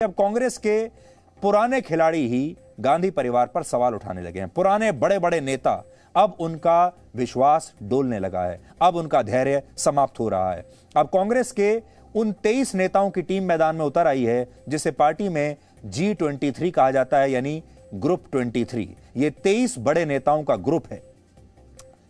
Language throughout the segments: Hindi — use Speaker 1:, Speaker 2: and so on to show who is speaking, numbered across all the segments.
Speaker 1: अब कांग्रेस के पुराने खिलाड़ी ही गांधी परिवार पर सवाल उठाने लगे हैं। पुराने बड़े बड़े नेता, अब उनका विश्वास डोलने लगा है, अब उनका धैर्य समाप्त हो रहा है। अब कांग्रेस के उन 23 नेताओं की टीम मैदान में उतर आई है जिसे पार्टी में G23 कहा जाता है, यानी ग्रुप 23। ये 23 बड़े नेताओं का ग्रुप है,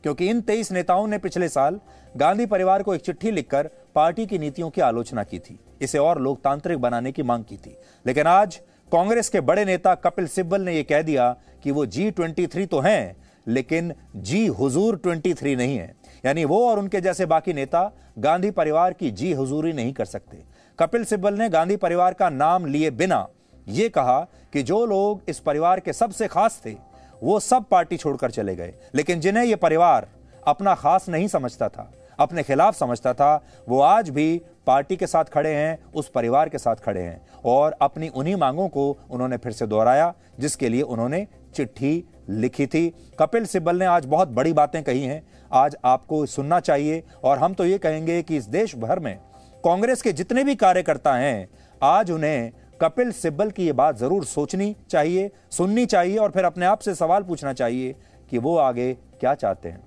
Speaker 1: क्योंकि इन 23 नेताओं ने पिछले साल गांधी परिवार को एक चिट्ठी लिखकर पार्टी की नीतियों की आलोचना की थी, इसे और लोकतांत्रिक बनाने की मांग की थी। लेकिन आज कांग्रेस के बड़े नेता कपिल सिब्बल ने यह कह दिया कि वो G23 तो हैं, लेकिन जी हुजूर 23 नहीं है, यानी वो और उनके जैसे बाकी नेता गांधी परिवार की जी हुजूरी नहीं कर सकते। कपिल सिब्बल ने गांधी परिवार का नाम लिए बिना यह कहा कि जो लोग इस परिवार के सबसे खास थे वो सब पार्टी छोड़कर चले गए, लेकिन जिन्हें यह परिवार अपना खास नहीं समझता था, अपने खिलाफ समझता था, वो आज भी पार्टी के साथ खड़े हैं, उस परिवार के साथ खड़े हैं और अपनी उन्हीं मांगों को उन्होंने फिर से दोहराया जिसके लिए उन्होंने चिट्ठी लिखी थी। कपिल सिब्बल ने आज बहुत बड़ी बातें कही हैं, आज आपको सुनना चाहिए। और हम तो ये कहेंगे कि इस देश भर में कांग्रेस के जितने भी कार्यकर्ता हैं, आज उन्हें कपिल सिब्बल की ये बात जरूर सोचनी चाहिए, सुननी चाहिए और फिर अपने आप से सवाल पूछना चाहिए कि वो आगे क्या चाहते हैं।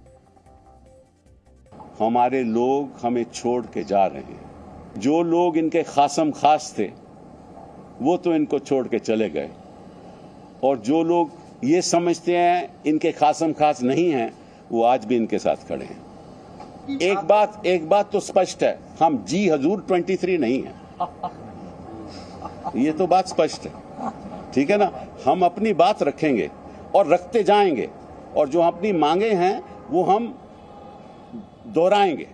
Speaker 2: हमारे लोग हमें छोड़ के जा रहे हैं। जो लोग इनके खासम खास थे वो तो इनको छोड़ के चले गए, और जो लोग ये समझते हैं इनके खासम खास नहीं हैं, वो आज भी इनके साथ खड़े हैं। एक बात तो स्पष्ट है, हम जी हुजूर 23 नहीं हैं, ये तो बात स्पष्ट है, ठीक है ना। हम अपनी बात रखेंगे और रखते जाएंगे, और जो अपनी मांगे हैं वो हम दोहराएंगे।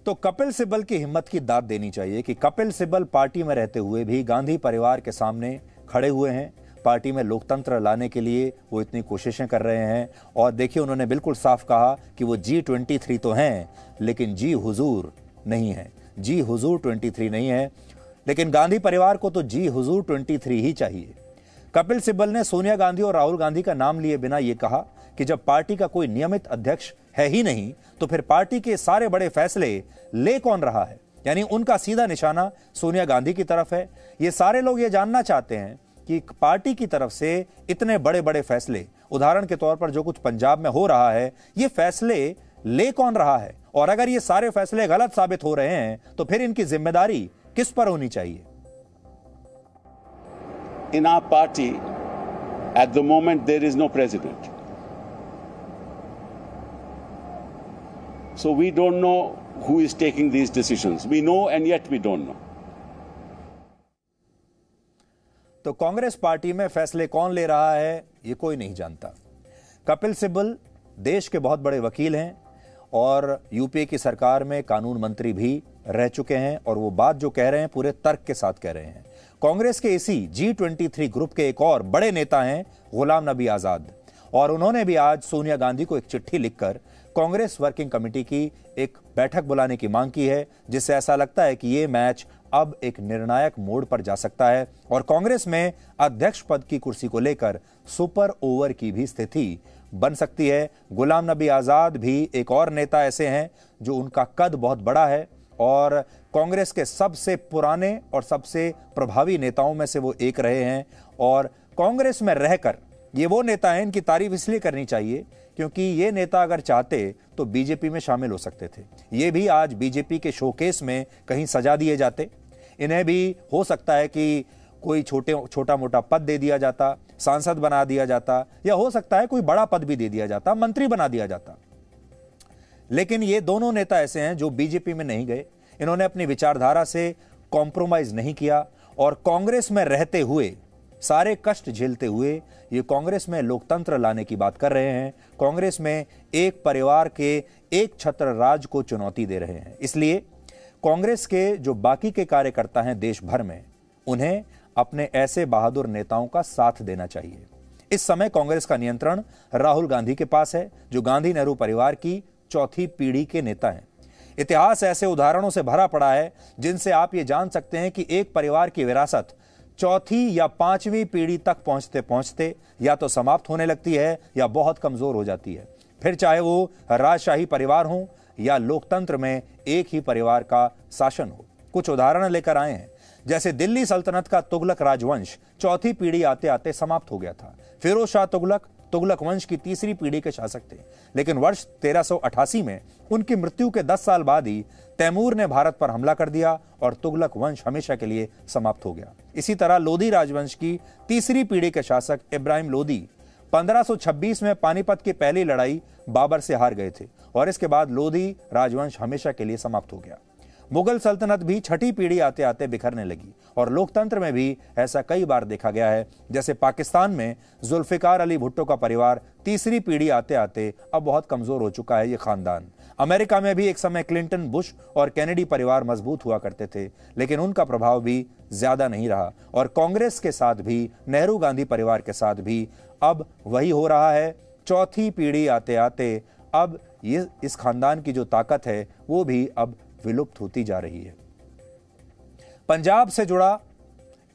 Speaker 1: तो कपिल सिब्बल की हिम्मत की दाद देनी चाहिए कि कपिल सिब्बल पार्टी में रहते हुए भी गांधी परिवार के सामने खड़े हुए हैं, पार्टी में लोकतंत्र लाने के लिए वो इतनी कोशिशें कर रहे हैं। और देखिए, उन्होंने बिल्कुल साफ कहा कि वो G23 तो हैं, लेकिन जी हुजूर नहीं है, जी हुजूर 23 नहीं है। लेकिन गांधी परिवार को तो जी हुजूर 23 ही चाहिए। कपिल सिब्बल ने सोनिया गांधी और राहुल गांधी का नाम लिए बिना यह कहा कि जब पार्टी का कोई नियमित अध्यक्ष है ही नहीं, तो फिर पार्टी के सारे बड़े फैसले ले कौन रहा है, यानी उनका सीधा निशाना सोनिया गांधी की तरफ है। ये सारे लोग ये जानना चाहते हैं कि पार्टी की तरफ से इतने बड़े बड़े फैसले, उदाहरण के तौर पर जो कुछ पंजाब में हो रहा है, ये फैसले ले कौन रहा है, और अगर ये सारे फैसले गलत साबित हो रहे हैं तो फिर इनकी जिम्मेदारी किस पर होनी चाहिए।
Speaker 2: In our party, at the moment, there is no president. So we don't know who is taking these decisions. We know and yet we don't know.
Speaker 1: तो कांग्रेस पार्टी में फैसले कौन ले रहा है, ये कोई नहीं जानता। कपिल सिब्बल देश के बहुत बड़े वकील हैं और यूपीए की सरकार में कानून मंत्री भी रह चुके हैं, और वो बात जो कह रहे हैं पूरे तर्क के साथ कह रहे हैं। कांग्रेस के इसी G23 ग्रुप के एक और बड़े नेता हैं गुलाम नबी आजाद, और उन्होंने भी आज सोनिया गांधी को एक चिट्ठी लिखकर कांग्रेस वर्किंग कमेटी की एक बैठक बुलाने की मांग की है, जिससे ऐसा लगता है कि ये मैच अब एक निर्णायक मोड़ पर जा सकता है और कांग्रेस में अध्यक्ष पद की कुर्सी को लेकर सुपर ओवर की भी स्थिति बन सकती है। गुलाम नबी आजाद भी एक और नेता ऐसे हैं जो उनका कद बहुत बड़ा है और कांग्रेस के सबसे पुराने और सबसे प्रभावी नेताओं में से वो एक रहे हैं, और कांग्रेस में रहकर ये वो नेता हैं, इनकी तारीफ इसलिए करनी चाहिए क्योंकि ये नेता अगर चाहते तो बीजेपी में शामिल हो सकते थे। ये भी आज बीजेपी के शोकेस में कहीं सजा दिए जाते, इन्हें भी हो सकता है कि कोई छोटा मोटा पद दे दिया जाता, सांसद बना दिया जाता, या हो सकता है कोई बड़ा पद भी दे दिया जाता, मंत्री बना दिया जाता। लेकिन ये दोनों नेता ऐसे हैं जो बीजेपी में नहीं गए, इन्होंने अपनी विचारधारा से कॉम्प्रोमाइज नहीं किया और कांग्रेस में रहते हुए, सारे कष्ट झेलते हुए ये कांग्रेस में लोकतंत्र लाने की बात कर रहे हैं, कांग्रेस में एक परिवार के एक छत्र राज को चुनौती दे रहे हैं। इसलिए कांग्रेस के जो बाकी के कार्यकर्ता हैं देश भर में, उन्हें अपने ऐसे बहादुर नेताओं का साथ देना चाहिए। इस समय कांग्रेस का नियंत्रण राहुल गांधी के पास है, जो गांधी नेहरू परिवार की चौथी पीढ़ी के नेता हैं। इतिहास ऐसे उदाहरणों से भरा पड़ा है जिनसे आप ये जान सकते हैं कि एक परिवार की विरासत चौथी या पांचवी पीढ़ी तक पहुंचते पहुंचते या तो समाप्त होने लगती है या बहुत कमजोर हो जाती है, फिर चाहे वो राजशाही परिवार हो या लोकतंत्र में एक ही परिवार का शासन हो। कुछ उदाहरण लेकर आए हैं। जैसे दिल्ली सल्तनत का तुगलक राजवंश चौथी पीढ़ी आते आते समाप्त हो गया था। फिरोज शाह तुगलक वंश की तीसरी पीढ़ी के शासक थे, लेकिन वर्ष 1388 में उनकी मृत्यु के 10 साल बाद ही तैमूर ने भारत पर हमला कर दिया और तुगलक वंश हमेशा के लिए समाप्त हो गया। इसी तरह लोधी राजवंश की तीसरी पीढ़ी के शासक इब्राहिम लोधी 1526 में पानीपत की पहली लड़ाई बाबर से हार गए थे और इसके बाद लोधी राजवंश हमेशा के लिए समाप्त हो गया। मुगल सल्तनत भी छठी पीढ़ी आते आते बिखरने लगी और लोकतंत्र में भी ऐसा कई बार देखा गया है। जैसे पाकिस्तान में जुल्फिकार अली भुट्टो का परिवार तीसरी पीढ़ी आते आते अब बहुत कमजोर हो चुका है ये खानदान। अमेरिका में भी एक समय क्लिंटन, बुश और कैनेडी परिवार मजबूत हुआ करते थे, लेकिन उनका प्रभाव भी ज्यादा नहीं रहा और कांग्रेस के साथ भी, नेहरू गांधी परिवार के साथ भी अब वही हो रहा है। चौथी पीढ़ी आते आते अब ये इस खानदान की जो ताकत है वो भी अब विलुप्त होती जा रही है। पंजाब से जुड़ा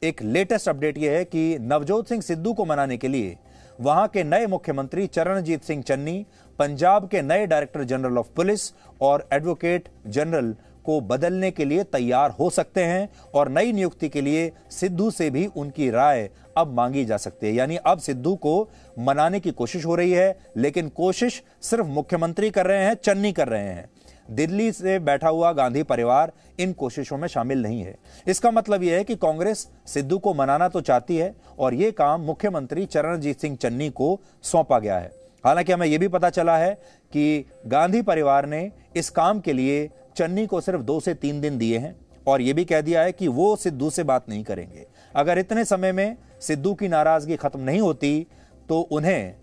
Speaker 1: एक लेटेस्ट अपडेट यह है कि नवजोत सिंह सिद्धू को मनाने के लिए वहां के नए मुख्यमंत्री चरणजीत सिंह चन्नी पंजाब के नए डायरेक्टर जनरल ऑफ पुलिस और एडवोकेट जनरल को बदलने के लिए तैयार हो सकते हैं और नई नियुक्ति के लिए सिद्धू से भी उनकी राय अब मांगी जा सकती है। यानी अब सिद्धू को मनाने की कोशिश हो रही है, लेकिन कोशिश सिर्फ मुख्यमंत्री कर रहे हैं, चन्नी कर रहे हैं। दिल्ली से बैठा हुआ गांधी परिवार इन कोशिशों में शामिल नहीं है। इसका मतलब यह है कि कांग्रेस सिद्धू को मनाना तो चाहती है और यह काम मुख्यमंत्री चरणजीत सिंह चन्नी को सौंपा गया है। हालांकि हमें यह भी पता चला है कि गांधी परिवार ने इस काम के लिए चन्नी को सिर्फ 2 से 3 दिन दिए हैं और यह भी कह दिया है कि वो सिद्धू से बात नहीं करेंगे। अगर इतने समय में सिद्धू की नाराजगी खत्म नहीं होती तो उन्हें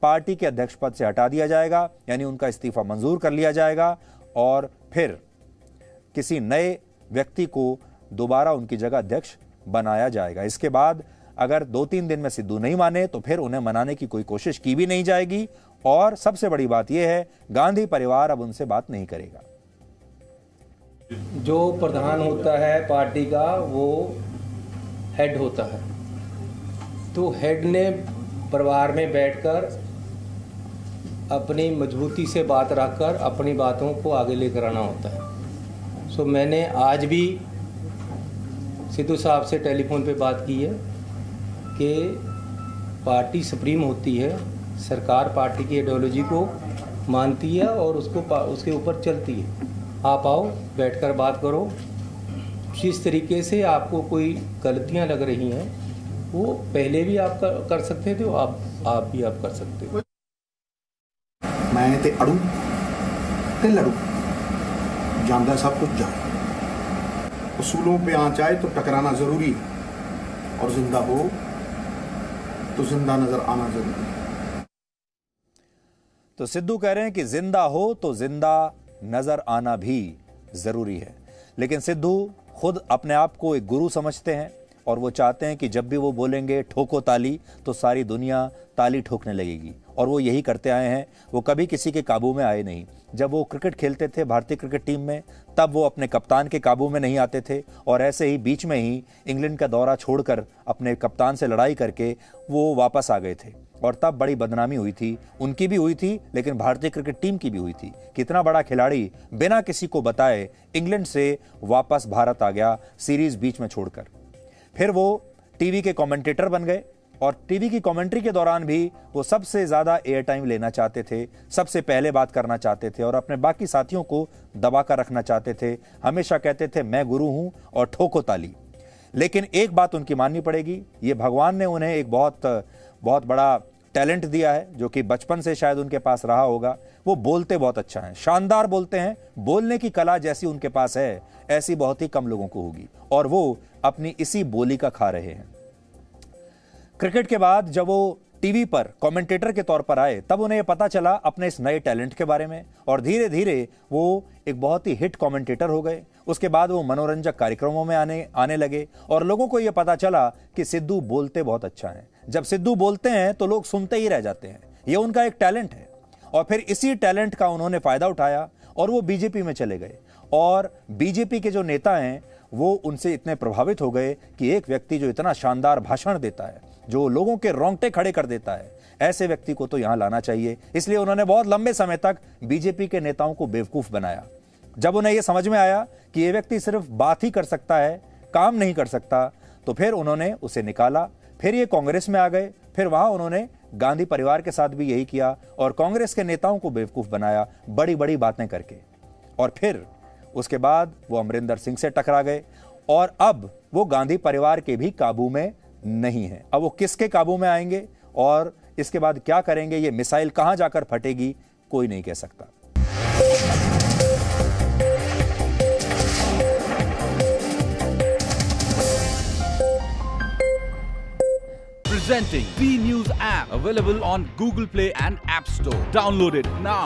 Speaker 1: पार्टी के अध्यक्ष पद से हटा दिया जाएगा, यानी उनका इस्तीफा मंजूर कर लिया जाएगा और फिर किसी नए व्यक्ति को दोबारा उनकी जगह अध्यक्ष बनाया जाएगा। इसके बाद अगर 2-3 दिन में सिद्धू नहीं माने तो फिर उन्हें मनाने की कोई कोशिश की भी नहीं जाएगी और सबसे बड़ी बात यह है गांधी परिवार अब उनसे बात नहीं करेगा।
Speaker 3: जो प्रधान होता है पार्टी का वो हेड होता है, तो हेड ने परिवार में बैठकर अपनी मजबूती से बात रखकर अपनी बातों को आगे लेकर आना होता है। सो मैंने आज भी सिद्धू साहब से टेलीफोन पे बात की है कि पार्टी सुप्रीम होती है, सरकार पार्टी की आइडियोलॉजी को मानती है और उसके ऊपर चलती है। आप आओ, बैठकर बात करो, जिस तरीके से आपको कोई गलतियां लग रही हैं वो पहले भी आप कर सकते थे, आप भी कर सकते हो।
Speaker 4: मैं ते अड़ू ते लड़ू, जानदा सब कुछ जान। उसूलों पे आँच आए तो टकराना जरूरी है और जिंदा हो तो जिंदा नजर आना जरूरी है।
Speaker 1: तो सिद्धू कह रहे हैं कि जिंदा हो तो जिंदा नजर आना भी जरूरी है, लेकिन सिद्धू खुद अपने आप को एक गुरु समझते हैं और वो चाहते हैं कि जब भी वो बोलेंगे ठोको ताली तो सारी दुनिया ताली ठोकने लगेगी और वो यही करते आए हैं। वो कभी किसी के काबू में आए नहीं। जब वो क्रिकेट खेलते थे भारतीय क्रिकेट टीम में तब वो अपने कप्तान के काबू में नहीं आते थे और ऐसे ही बीच में ही इंग्लैंड का दौरा छोड़कर अपने कप्तान से लड़ाई करके वो वापस आ गए थे और तब बड़ी बदनामी हुई थी। उनकी भी हुई थी लेकिन भारतीय क्रिकेट टीम की भी हुई थी। कितना बड़ा खिलाड़ी बिना किसी को बताए इंग्लैंड से वापस भारत आ गया सीरीज बीच में छोड़कर। फिर वो टीवी के कमेंटेटर बन गए और टीवी की कमेंट्री के दौरान भी वो सबसे ज्यादा एयर टाइम लेना चाहते थे, सबसे पहले बात करना चाहते थे और अपने बाकी साथियों को दबाकर रखना चाहते थे। हमेशा कहते थे मैं गुरु हूं और ठोको ताली। लेकिन एक बात उनकी माननी पड़ेगी, ये भगवान ने उन्हें एक बहुत बड़ा टैलेंट दिया है जो कि बचपन से शायद उनके पास रहा होगा। वो बोलते बहुत अच्छा है, शानदार बोलते हैं। बोलने की कला जैसी उनके पास है ऐसी बहुत ही कम लोगों को होगी और वो अपनी इसी बोली का खा रहे हैं। क्रिकेट के बाद जब वो टीवी पर कमेंटेटर के तौर पर आए तब उन्हें पता चला अपने इस नए टैलेंट के बारे में और धीरे धीरे वो एक बहुत ही हिट कमेंटेटर हो गए। उसके बाद वो मनोरंजक कार्यक्रमों में आने लगे और लोगों को यह पता चला कि सिद्धू बोलते बहुत अच्छा है। जब सिद्धू बोलते हैं तो लोग सुनते ही रह जाते हैं, ये उनका एक टैलेंट है। और फिर इसी टैलेंट का उन्होंने फायदा उठाया और वो बीजेपी में चले गए और बीजेपी के जो नेता हैं वो उनसे इतने प्रभावित हो गए कि एक व्यक्ति जो इतना शानदार भाषण देता है, जो लोगों के रोंगटे खड़े कर देता है, ऐसे व्यक्ति को तो यहां लाना चाहिए। इसलिए उन्होंने बहुत लंबे समय तक बीजेपी के नेताओं को बेवकूफ बनाया। जब उन्हें यह समझ में आया कि यह व्यक्ति सिर्फ बात ही कर सकता है, काम नहीं कर सकता, तो फिर उन्होंने उसे निकाला। फिर ये कांग्रेस में आ गए, फिर वहां उन्होंने गांधी परिवार के साथ भी यही किया और कांग्रेस के नेताओं को बेवकूफ बनाया बड़ी बड़ी बातें करके। और फिर उसके बाद वो अमरिंदर सिंह से टकरा गए और अब वो गांधी परिवार के भी काबू में नहीं है। अब वो किसके काबू में आएंगे और इसके बाद क्या करेंगे, ये मिसाइल कहां जाकर फटेगी, कोई नहीं कह सकता।
Speaker 5: Presenting V News app, available on Google Play and App Store. Download it now.